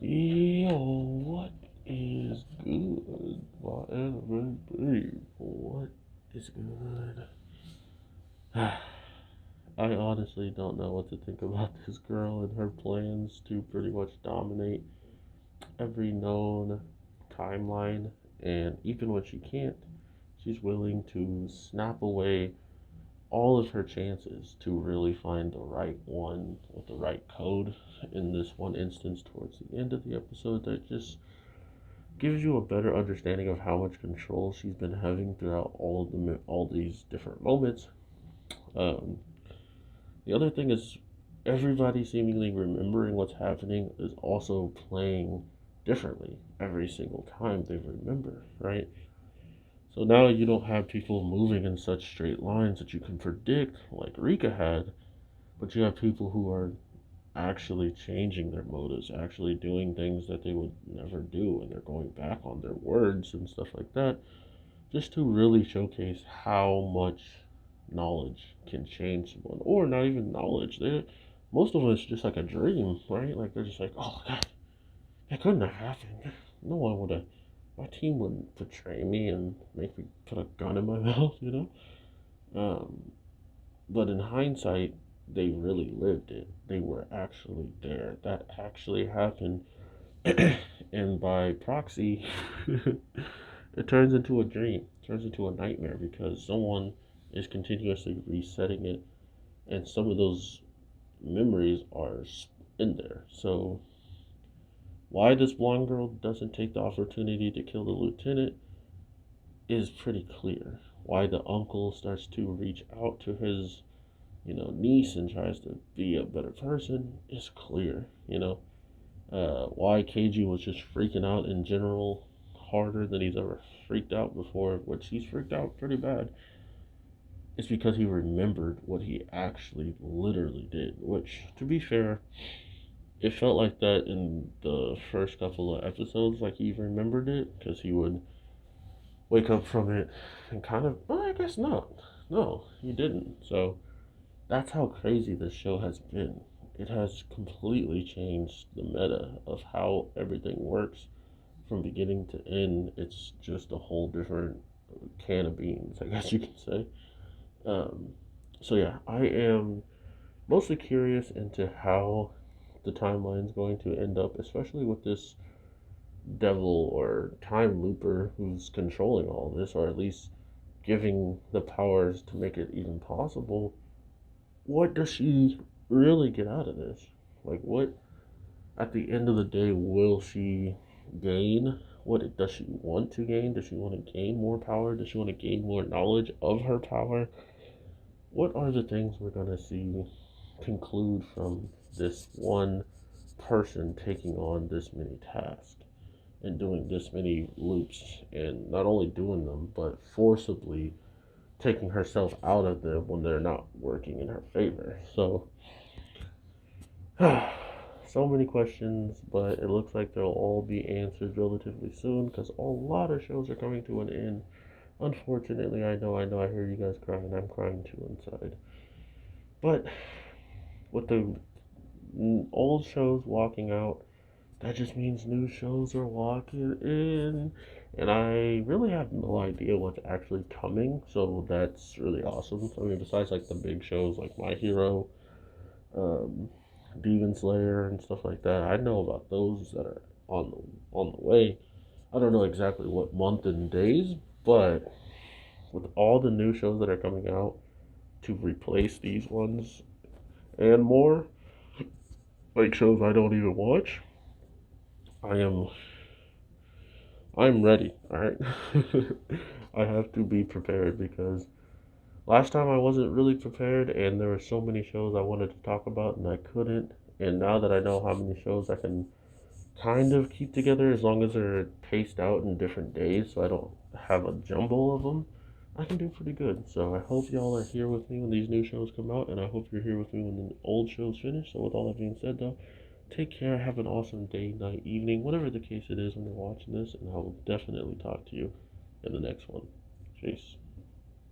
Yo, what is good, my anime people? What is good? I honestly don't know what to think about this girl and her plans to pretty much dominate every known timeline, and even when she can't, she's willing to snap away all of her chances to really find the right one with the right code in this one instance towards the end of the episode that just gives you a better understanding of how much control she's been having throughout all these different moments. Um, the other thing is everybody seemingly remembering what's happening is also playing differently every single time they remember, right? So now you don't have people moving in such straight lines that you can predict like Rika had, but you have people who are actually changing their motives, actually doing things that they would never do, and they're going back on their words and stuff like that, just to really showcase how much knowledge can change someone, or not even knowledge. Most of it's just like a dream, right? Like they're just like, oh God, that couldn't have happened. No one would have. My team wouldn't betray me and make me put a gun in my mouth, you know. Um, but in hindsight, they really lived it. They were actually there. That actually happened. And by proxy, it turns into a dream, it turns into a nightmare because someone is continuously resetting it, and some of those memories are in there. So, why this blonde girl doesn't take the opportunity to kill the lieutenant is pretty clear. Why the uncle starts to reach out to his niece and tries to be a better person is clear. Why KG was just freaking out in general harder than he's ever freaked out before, which he's freaked out pretty bad, is because he remembered what he actually literally did. Which, to be fair, it felt like that in the first couple of episodes, like he remembered it, because he would wake up from it and kind of, well, I guess not. No, he didn't. So that's how crazy this show has been. It has completely changed the meta of how everything works from beginning to end. It's just a whole different can of beans, I guess you could say. Um, so yeah, I am mostly curious into how the timeline is going to end up, especially with this devil or time looper who's controlling all this, or at least giving the powers to make it even possible. What does she really get out of this? Like, what at the end of the day will she gain? What does she want to gain? Does she want to gain more power? Does she want to gain more knowledge of her power? What are the things we're going to see conclude from this one person taking on this many tasks and doing this many loops, and not only doing them but forcibly taking herself out of them when they're not working in her favor? So so many questions, but it looks like they'll all be answered relatively soon because a lot of shows are coming to an end. Unfortunately, I hear you guys crying. I'm crying too inside. But with the old shows walking out, that just means new shows are walking in. And I really have no idea what's actually coming, so that's really awesome. I mean, besides like the big shows like My Hero, um, Demon Slayer, and stuff like that, I know about those that are on the way. I don't know exactly what month and days, but with all the new shows that are coming out to replace these ones and more, like shows I don't even watch, I am I'm ready. All right, I have to be prepared because last time I wasn't really prepared, and there were so many shows I wanted to talk about and I couldn't. And now that I know how many shows I can kind of keep together, as long as they're paced out in different days, so I don't have a jumble of them, I can do pretty good. So I hope y'all are here with me when these new shows come out, and I hope you're here with me when the old shows finish. So with all that being said, though, take care, have an awesome day, night, evening, whatever the case it is when you're watching this, and I will definitely talk to you in the next one. Peace.